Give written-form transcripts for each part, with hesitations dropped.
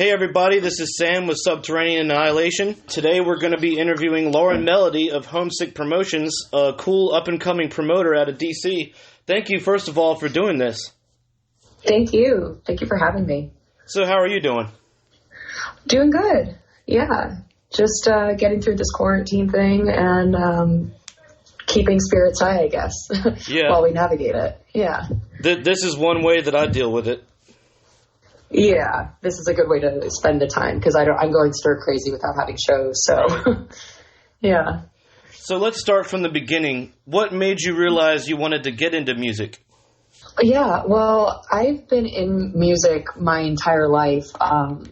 Hey everybody, this is Sam with Subterranean Annihilation. Today we're going to be interviewing Lauren Melody of Homesick Promotions, a cool up-and-coming promoter out of DC. Thank you, first of all, for doing this. Thank you. Thank you for having me. So how are you doing? Doing good. Yeah. Just getting through this quarantine thing and keeping spirits high, I guess, while we navigate it. Yeah. This is one way that I deal with it. Yeah, this is a good way to spend the time because I'm going stir crazy without having shows. So, yeah. So let's start from the beginning. What made you realize you wanted to get into music? Yeah, well, I've been in music my entire life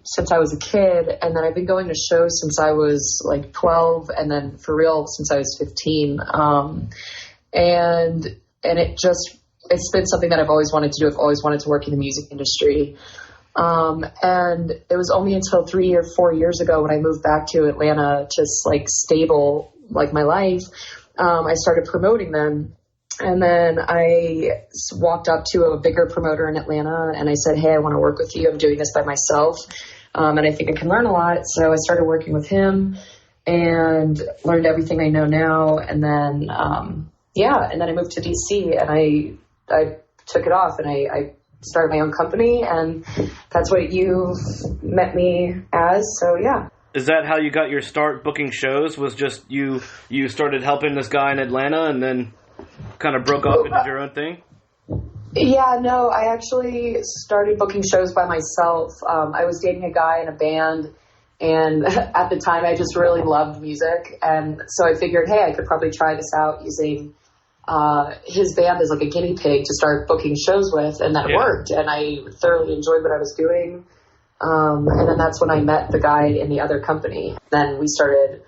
since I was a kid, and then I've been going to shows since I was like 12, and then for real since I was 15. And it's been something that I've always wanted to do. I've always wanted to work in the music industry. And it was only until 3 or 4 years ago when I moved back to Atlanta, just like stable, like my life, I started promoting them. And then I walked up to a bigger promoter in Atlanta and I said, hey, I want to work with you. I'm doing this by myself. And I think I can learn a lot. So I started working with him and learned everything I know now. And then, and then I moved to DC and I took it off and I started my own company, and that's what you met me as. So yeah. Is that how you got your start booking shows? Was just you started helping this guy in Atlanta and then kind of broke off and did your own thing? Yeah, no, I actually started booking shows by myself. I was dating a guy in a band, and at the time I just really loved music, and so I figured, hey, I could probably try this out using his band as like a guinea pig to start booking shows with, and that worked, and I thoroughly enjoyed what I was doing. And then that's when I met the guy in the other company. Then we started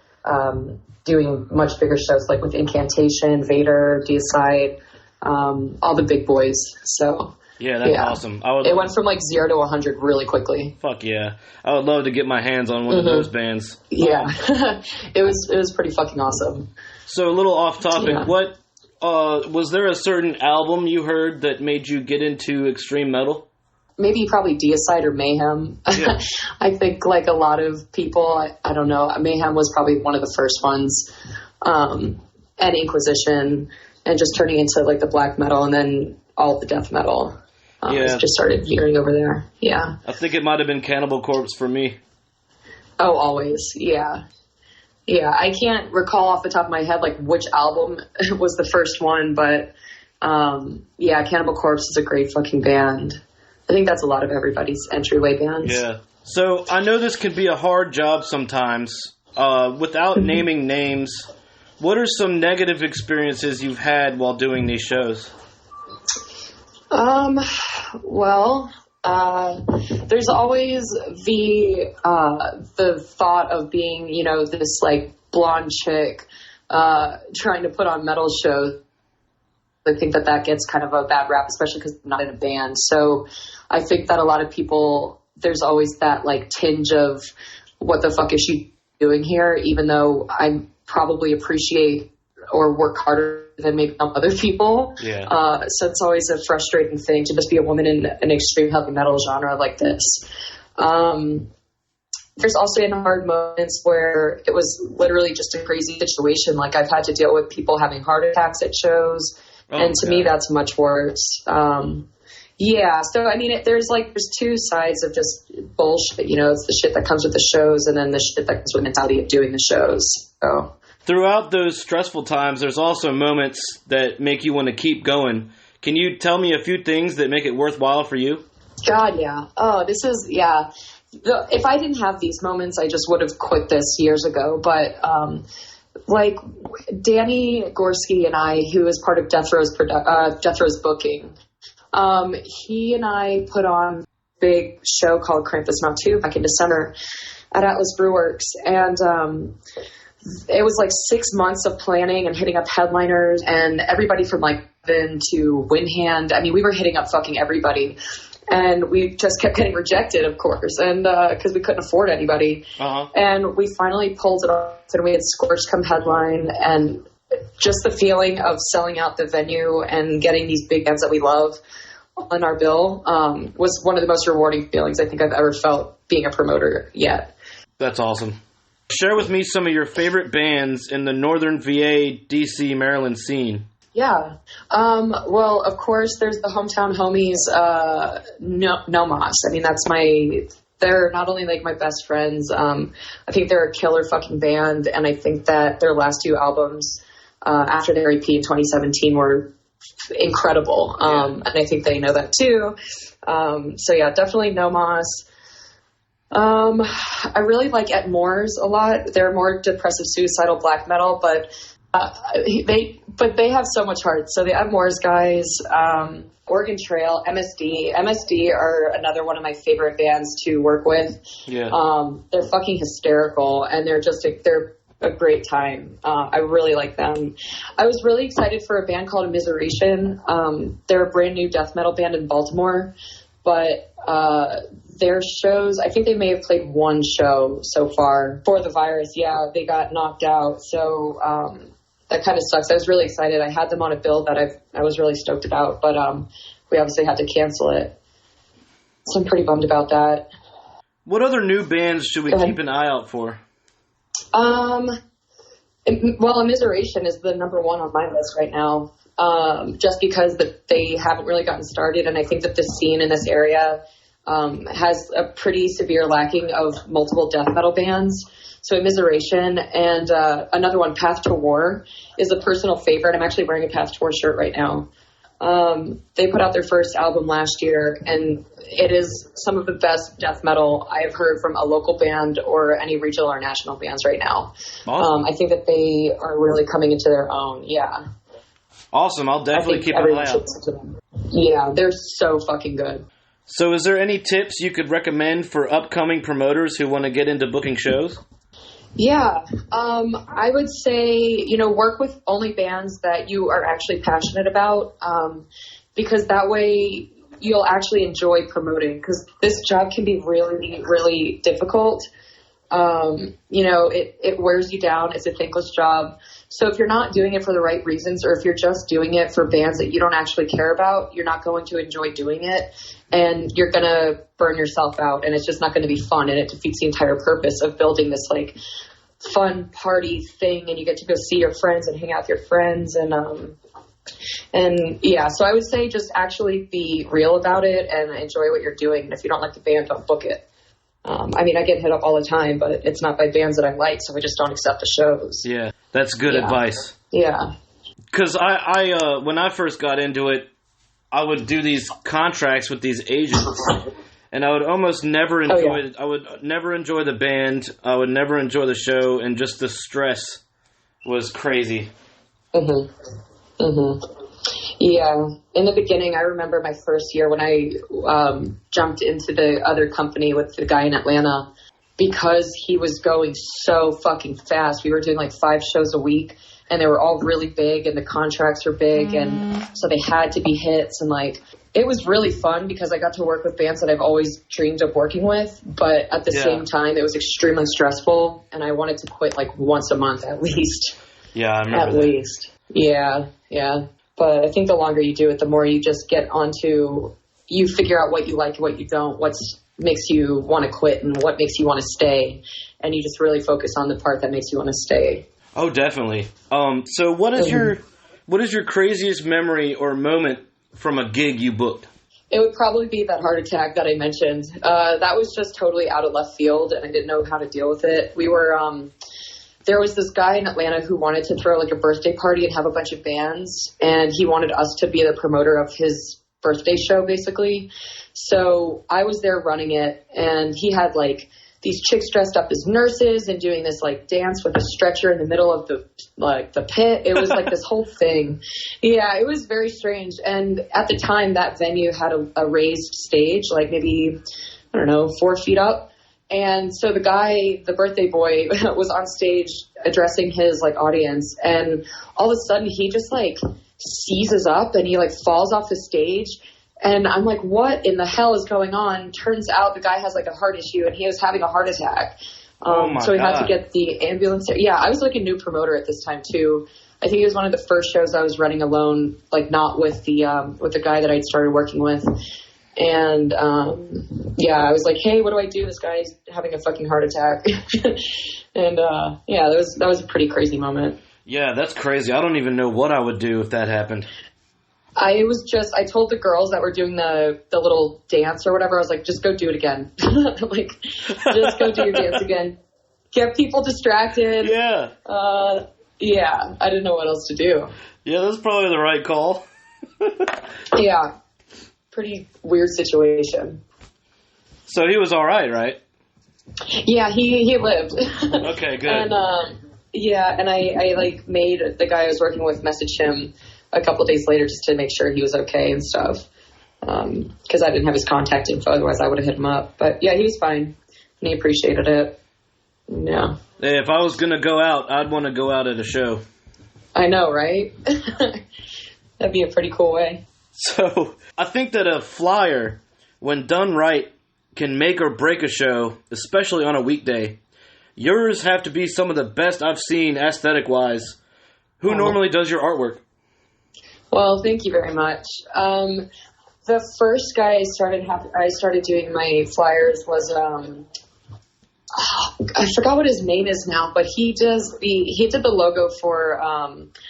doing much bigger shows, like with Incantation, Vader, Deicide, all the big boys. So yeah, that's awesome. It went from like 0 to 100 really quickly. Fuck yeah, I would love to get my hands on one of those bands. Yeah, it was pretty fucking awesome. So a little off topic, what was there a certain album you heard that made you get into extreme metal? Maybe probably Deicide or Mayhem. Yeah. I think like a lot of people, I don't know, Mayhem was probably one of the first ones, and Inquisition, and just turning into like the black metal and then all the death metal. Just started veering over there. Yeah. I think it might have been Cannibal Corpse for me. Oh, always. Yeah. Yeah, I can't recall off the top of my head like which album was the first one, but Cannibal Corpse is a great fucking band. I think that's a lot of everybody's entryway bands. Yeah. So I know this can be a hard job sometimes. Without naming names, what are some negative experiences you've had while doing these shows? There's always the thought of being, this like blonde chick trying to put on metal shows. I think that gets kind of a bad rap, especially because I'm not in a band. So I think that a lot of people, there's always that like tinge of what the fuck is she doing here, even though I probably appreciate or work harder than maybe other people. Yeah. So it's always a frustrating thing to just be a woman in an extreme heavy metal genre like this. There's also been hard moments where it was literally just a crazy situation. Like I've had to deal with people having heart attacks at shows. And to me, that's much worse. So I mean, there's two sides of just bullshit. It's the shit that comes with the shows, and then the shit that comes with the mentality of doing the shows. So throughout those stressful times, there's also moments that make you want to keep going. Can you tell me a few things that make it worthwhile for you? God, yeah. Oh, this is if I didn't have these moments, I just would have quit this years ago. But like Danny Gorski and I, who is part of Death Row's booking, he and I put on a big show called Krampus Mount 2 back in December at Atlas Brewworks, and it was like 6 months of planning and hitting up headliners and everybody from like Vin to Windhand. I mean, we were hitting up fucking everybody. And we just kept getting rejected, of course, and because we couldn't afford anybody. Uh-huh. And we finally pulled it off, and we had Scorch come headline, and just the feeling of selling out the venue and getting these big bands that we love on our bill was one of the most rewarding feelings I think I've ever felt being a promoter yet. That's awesome. Share with me some of your favorite bands in the Northern VA, DC, Maryland scene. Yeah. Well, of course, there's the Hometown Homies, No Mas. I mean, they're not only like my best friends, I think they're a killer fucking band. And I think that their last two albums, after their EP in 2017 were incredible. And I think they know that too. So yeah, definitely No Mas. I really like Ep.11 a lot. They're more depressive, suicidal black metal, but they have so much heart. So the Ep.11 guys, Oregon Trail, MSD are another one of my favorite bands to work with. Yeah. They're fucking hysterical, and they're a great time. I really like them. I was really excited for a band called Immiseration. They're a brand new death metal band in Baltimore, but their shows, I think they may have played one show so far for the virus. Yeah, they got knocked out. So that kind of sucks. I was really excited. I had them on a bill that I was really stoked about, but we obviously had to cancel it. So I'm pretty bummed about that. What other new bands should we keep an eye out for? Well, Immiseration is the number one on my list right now, just because they haven't really gotten started, and I think that the scene in this area has a pretty severe lacking of multiple death metal bands. So Immiseration and another one, Path to War, is a personal favorite. I'm actually wearing a Path to War shirt right now. They put out their first album last year, and it is some of the best death metal I've heard from a local band or any regional or national bands right now. Awesome. I think that they are really coming into their own. Yeah. Awesome. I'll definitely keep an eye out. Yeah, they're so fucking good. So is there any tips you could recommend for upcoming promoters who want to get into booking shows? Yeah, I would say, work with only bands that you are actually passionate about, because that way you'll actually enjoy promoting, because this job can be really, really difficult. It wears you down. It's a thankless job. So if you're not doing it for the right reasons, or if you're just doing it for bands that you don't actually care about, you're not going to enjoy doing it, and you're going to burn yourself out, and it's just not going to be fun, and it defeats the entire purpose of building this like fun party thing, and you get to go see your friends and hang out with your friends, and yeah, so I would say just actually be real about it and enjoy what you're doing. And if you don't like the band, don't book it. I get hit up all the time, but it's not by bands that I like, so I just don't accept the shows. Yeah, that's good advice. Yeah. Because I when I first got into it, I would do these contracts with these agents, and I would almost never enjoy it. I would never enjoy the band. I would never enjoy the show, and just the stress was crazy. Yeah. In the beginning, I remember my first year when I jumped into the other company with the guy in Atlanta, because he was going so fucking fast. We were doing like 5 shows a week, and they were all really big, and the contracts were big, and so they had to be hits. And like, it was really fun because I got to work with bands that I've always dreamed of working with, but at the same time, it was extremely stressful, and I wanted to quit like once a month at least. Yeah, I remember at least. Yeah. But I think the longer you do it, the more you just get onto, you figure out what you like and what you don't, what makes you want to quit and what makes you want to stay. And you just really focus on the part that makes you want to stay. Oh, definitely. So what is your craziest memory or moment from a gig you booked? It would probably be that heart attack that I mentioned. That was just totally out of left field, and I didn't know how to deal with it. We were, there was this guy in Atlanta who wanted to throw like a birthday party and have a bunch of bands, and he wanted us to be the promoter of his birthday show, basically. So I was there running it, and he had like these chicks dressed up as nurses and doing this like dance with a stretcher in the middle of the pit. It was like this whole thing. Yeah, it was very strange. And at the time, that venue had a raised stage, like maybe, 4 feet up. And so the guy, the birthday boy, was on stage addressing his like audience, and all of a sudden he just like seizes up and he like falls off the stage. And I'm like, what in the hell is going on? Turns out the guy has like a heart issue, and he was having a heart attack. So we had to get the ambulance. Yeah, I was like a new promoter at this time too. I think it was one of the first shows I was running alone, like not with the guy that I'd started working with. And, I was like, hey, what do I do? This guy's having a fucking heart attack. And, that was a pretty crazy moment. Yeah, that's crazy. I don't even know what I would do if that happened. I told the girls that were doing the little dance or whatever, I was like, just go do it again. Like, just go do your dance again. Get people distracted. Yeah. I didn't know what else to do. Yeah, that's probably the right call. Yeah. Pretty weird situation. So he was all right? Yeah, he lived. Okay, good. And, and I like made the guy I was working with message him a couple days later just to make sure he was okay and stuff. Because I didn't have his contact info, otherwise I would have hit him up. But yeah, he was fine, and he appreciated it. Yeah. Hey, if I was going to go out, I'd want to go out at a show. I know, right? That'd be a pretty cool way. So, I think that a flyer, when done right, can make or break a show, especially on a weekday. Yours have to be some of the best I've seen aesthetic-wise. Who normally does your artwork? Well, thank you very much. The first guy I started doing my flyers was I forgot what his name is now, but he did the logo for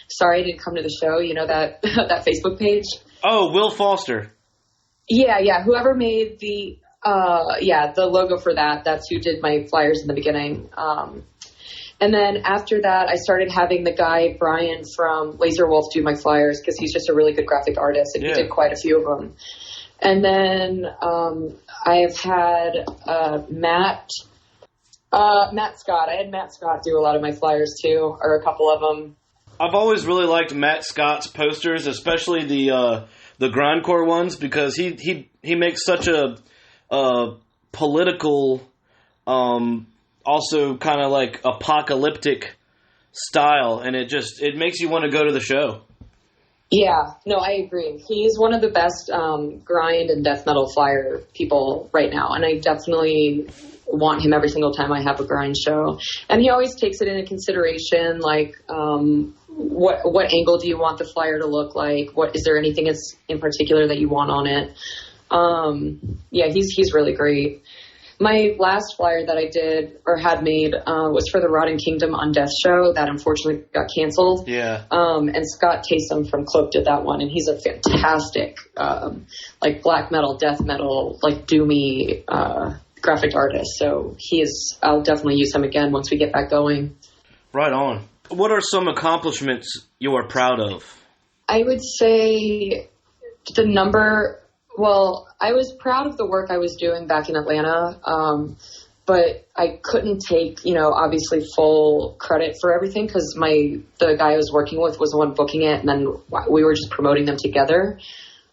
Sorry I Didn't Come to the Show. You know that that Facebook page. Oh, Will Foster. Yeah. Whoever made the logo for that's who did my flyers in the beginning. And then after that, I started having the guy, Brian from Laser Wolf, do my flyers because he's just a really good graphic artist, and he did quite a few of them. And then I've had Matt Scott. I had Matt Scott do a lot of my flyers too, or a couple of them. I've always really liked Matt Scott's posters, especially the grindcore ones, because he makes such a political, also kind of like apocalyptic style, and it makes you want to go to the show. Yeah, no, I agree. He's one of the best grind and death metal flyer people right now, and I definitely want him every single time I have a grind show. And he always takes it into consideration, like what angle do you want the flyer to look like? What is there anything in particular that you want on it? He's really great. My last flyer that I did or had made was for the Rotting Kingdom Undeath show that unfortunately got canceled. Yeah. And Scott Taysom from Cloak did that one, and he's a fantastic like black metal, death metal, like doomy graphic artist. So I'll definitely use him again once we get back going. Right on. What are some accomplishments you are proud of? I would say I was proud of the work I was doing back in Atlanta, but I couldn't take, obviously full credit for everything because the guy I was working with was the one booking it, and then we were just promoting them together.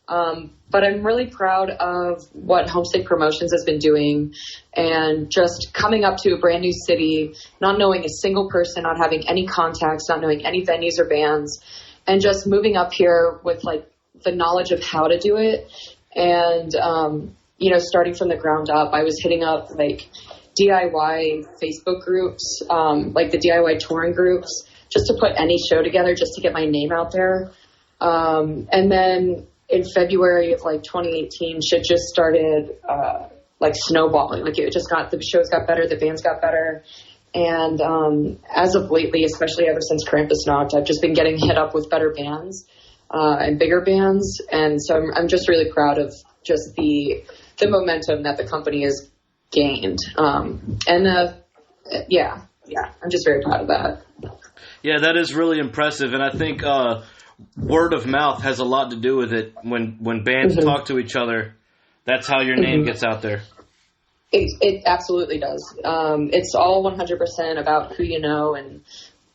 But I'm really proud of what Homesick Promotions has been doing, and just coming up to a brand new city, not knowing a single person, not having any contacts, not knowing any venues or bands, and just moving up here with like the knowledge of how to do it. And, starting from the ground up, I was hitting up like DIY Facebook groups, like the DIY touring groups, just to put any show together, just to get my name out there. And then in February of like 2018, shit just started, like snowballing. Like the shows got better, the bands got better. And, as of lately, especially ever since Krampus knocked, I've just been getting hit up with better bands. And bigger bands, and so I'm just really proud of just the momentum that the company has gained. I'm just very proud of that. Yeah, that is really impressive, and I think word of mouth has a lot to do with it. When bands talk to each other, that's how your name gets out there. It absolutely does. It's all 100% about who you know and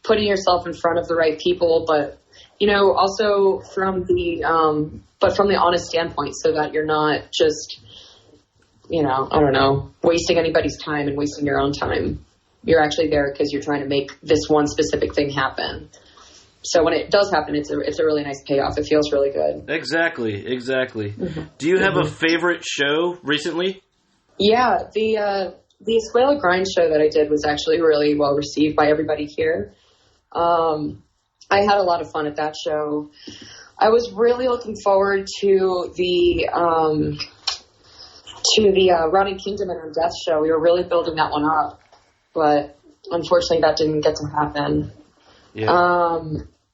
putting yourself in front of the right people, but also from the honest standpoint, so that you're not just, wasting anybody's time and wasting your own time. You're actually there because you're trying to make this one specific thing happen. So when it does happen, it's a really nice payoff. It feels really good. Exactly. Do you have a favorite show recently? Yeah, the Escuela Grind show that I did was actually really well received by everybody here. I had a lot of fun at that show. I was really looking forward to the Running Kingdom and Death show. We were really building that one up, but unfortunately that didn't get to happen. Yeah.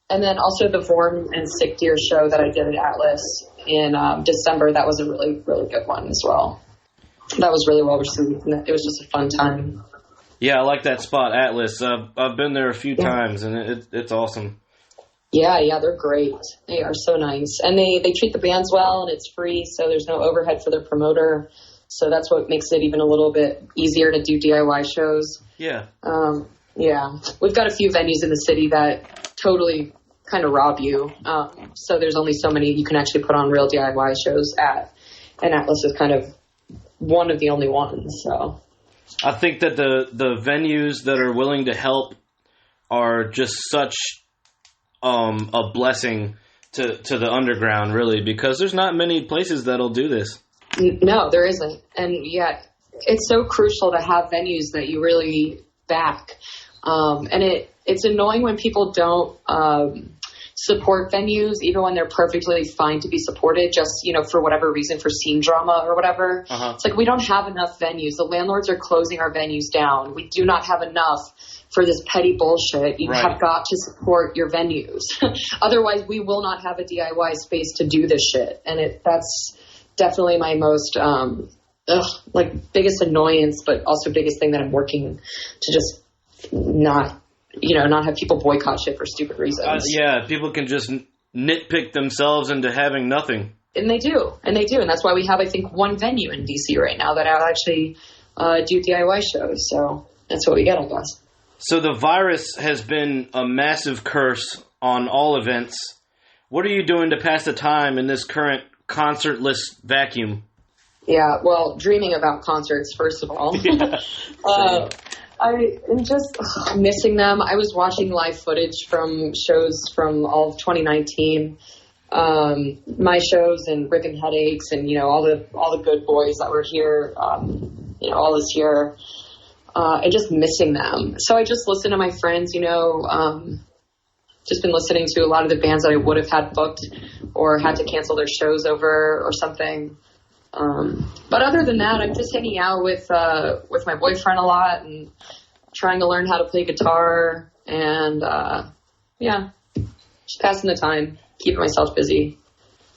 And then also the Vorn and Sick Deer show that I did at Atlas in December. That was a really, really good one as well. That was really well received. And it was just a fun time. Yeah, I like that spot, Atlas. I've been there a few times, and it's awesome. Yeah, they're great. They are so nice. And they treat the bands well, and it's free, so there's no overhead for their promoter. So that's what makes it even a little bit easier to do DIY shows. Yeah. Yeah. We've got a few venues in the city that totally kind of rob you. So there's only so many you can actually put on real DIY shows at. And Atlas is kind of one of the only ones, so. I think that the venues that are willing to help are just such a blessing to the underground, really, because there's not many places that'll do this. No, there isn't. And yet it's so crucial to have venues that you really back. And it's annoying when people don't support venues, even when they're perfectly fine to be supported, just, for whatever reason, for scene drama or whatever. Uh-huh. It's like, we don't have enough venues. The landlords are closing our venues down. We do not have enough for this petty bullshit. You have got to support your venues. Otherwise, we will not have a DIY space to do this shit. And that's definitely my most, biggest annoyance, but also biggest thing that I'm working to just not have people boycott shit for stupid reasons. Yeah, people can just nitpick themselves into having nothing. And they do. And that's why we have, I think, one venue in DC right now that I'll actually do DIY shows. So that's what we get, I guess. So the virus has been a massive curse on all events. What are you doing to pass the time in this current concertless vacuum? Yeah, well, dreaming about concerts, first of all. Yeah, I am just missing them. I was watching live footage from shows from all of 2019, my shows and Ripping Headaches and, all the good boys that were here, all this year, and just missing them. So I just listen to my friends, just been listening to a lot of the bands that I would have had booked or had to cancel their shows over or something. But other than that, I'm just hanging out with my boyfriend a lot and trying to learn how to play guitar and, just passing the time, keeping myself busy.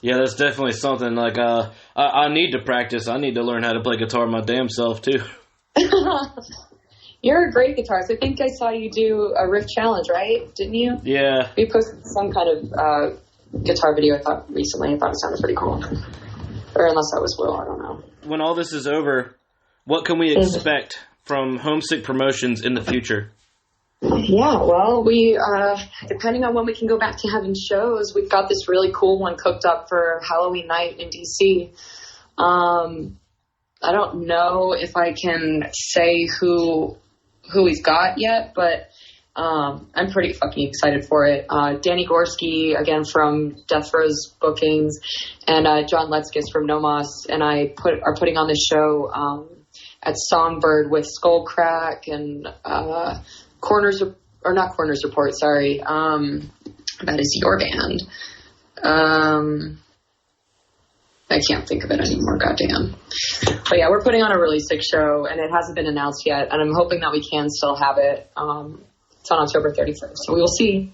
Yeah, that's definitely something like, I need to practice. I need to learn how to play guitar my damn self too. You're a great guitarist. I think I saw you do a riff challenge, right? Didn't you? Yeah. You posted some kind of, guitar video recently. I thought it sounded pretty cool. Or unless that was Will, I don't know. When all this is over, what can we expect from Homesick Promotions in the future? Yeah, well, we, depending on when we can go back to having shows, we've got this really cool one cooked up for Halloween night in DC. I don't know if I can say who we've got yet, but I'm pretty fucking excited for it. Danny Gorski, again, from Death Row's bookings, and John Letskis from Nomos, and I are putting on this show at Songbird with Skullcrack and Corners Report, sorry. That is your band. I can't think of it anymore, goddamn. But yeah, we're putting on a really sick show, and it hasn't been announced yet, and I'm hoping that we can still have it. It's on October 31st, so we will see.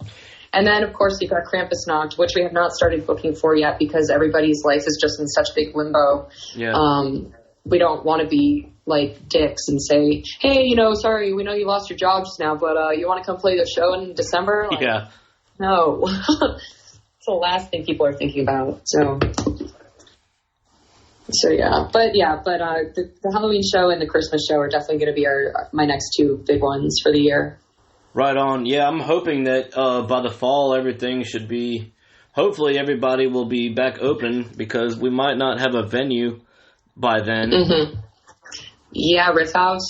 And then, of course, we've got Krampusnacht, which we have not started booking for yet because everybody's life is just in such big limbo. Yeah. We don't want to be like dicks and say, hey, sorry, we know you lost your job just now, but you want to come play the show in December? Like, yeah. No. It's the last thing people are thinking about, So yeah, but the Halloween show and the Christmas show are definitely going to be my next two big ones for the year. Right on. Yeah, I'm hoping that by the fall everything should be. Hopefully, everybody will be back open because we might not have a venue by then. Mm-hmm. Yeah, Riff House.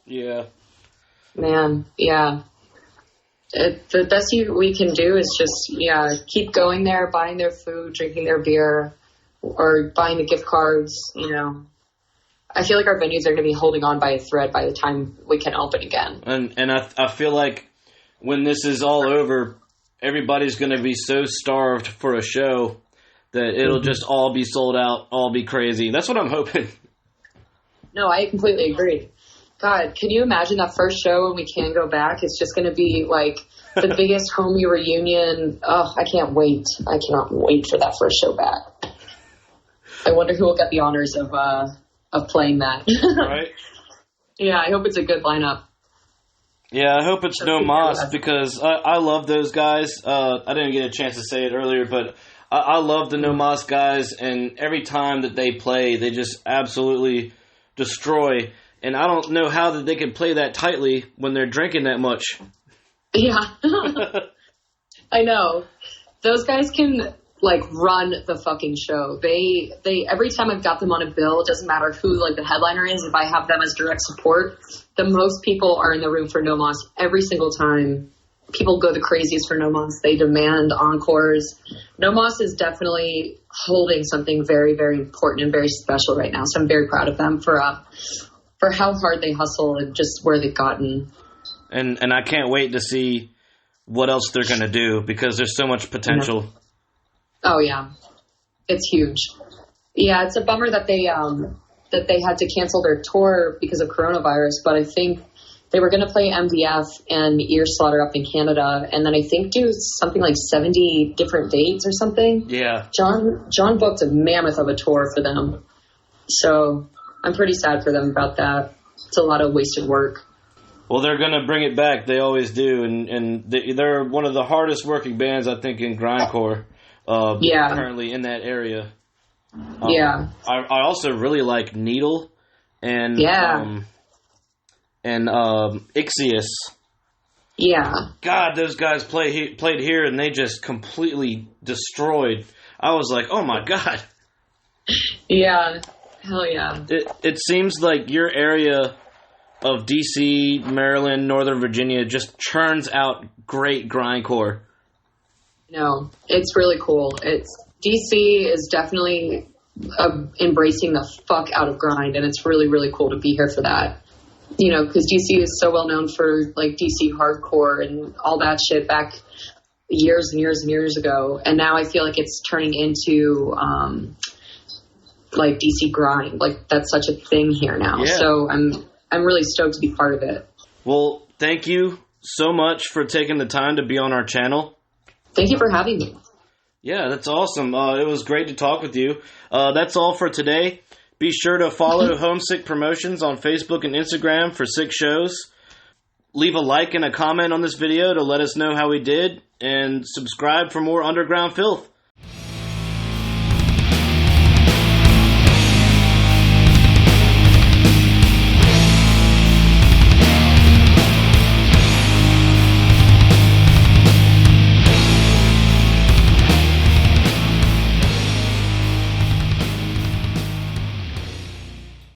Yeah. Man, yeah. The best we can do is just keep going there, buying their food, drinking their beer. Or buying the gift cards, I feel like our venues are going to be holding on by a thread by the time we can open again. And I feel like when this is all over, everybody's going to be so starved for a show that it'll just all be sold out, all be crazy. That's what I'm hoping. No, I completely agree. God, can you imagine that first show when we can go back? It's just going to be like the biggest homie reunion. Oh, I can't wait. I cannot wait for that first show back. I wonder who will get the honors of playing that. Right? Yeah, I hope it's a good lineup. Yeah, I hope it's No Mas, because I love those guys. I didn't get a chance to say it earlier, but I love the No Mas guys, and every time that they play, they just absolutely destroy. And I don't know how that they can play that tightly when they're drinking that much. Yeah. I know. Those guys can, like, run the fucking show. They every time I've got them on a bill, it doesn't matter who, like, the headliner is, if I have them as direct support, the most people are in the room for No Mas every single time. People go the craziest for No Mas. They demand encores. No Mas is definitely holding something very, very important and very special right now. So I'm very proud of them for how hard they hustle and just where they've gotten. And I can't wait to see what else they're going to do, because there's so much potential. Oh, yeah. It's huge. Yeah, it's a bummer that they had to cancel their tour because of coronavirus, but I think they were going to play MDF and Ear Slaughter up in Canada, and then I think do something like 70 different dates or something. Yeah. John booked a mammoth of a tour for them. So I'm pretty sad for them about that. It's a lot of wasted work. Well, they're going to bring it back. They always do. And they're one of the hardest working bands, I think, in grindcore. Currently in that area. Yeah. I also really like Needle and Ixius. Yeah. God, those guys played here and they just completely destroyed. I was like, oh my God. Yeah. Hell yeah. It seems like your area of DC, Maryland, Northern Virginia just churns out great grindcore. No, it's really cool. DC is definitely embracing the fuck out of grind, and it's really, really cool to be here for that. You know, because DC is so well known for, like, DC hardcore and all that shit back years and years and years ago. And now I feel like it's turning into, like, DC grind. Like, that's such a thing here now. Yeah. So I'm really stoked to be part of it. Well, thank you so much for taking the time to be on our channel. Thank you for having me. Yeah, that's awesome. It was great to talk with you. That's all for today. Be sure to follow Homesick Promotions on Facebook and Instagram for 6 shows. Leave a like and a comment on this video to let us know how we did, and subscribe for more underground filth.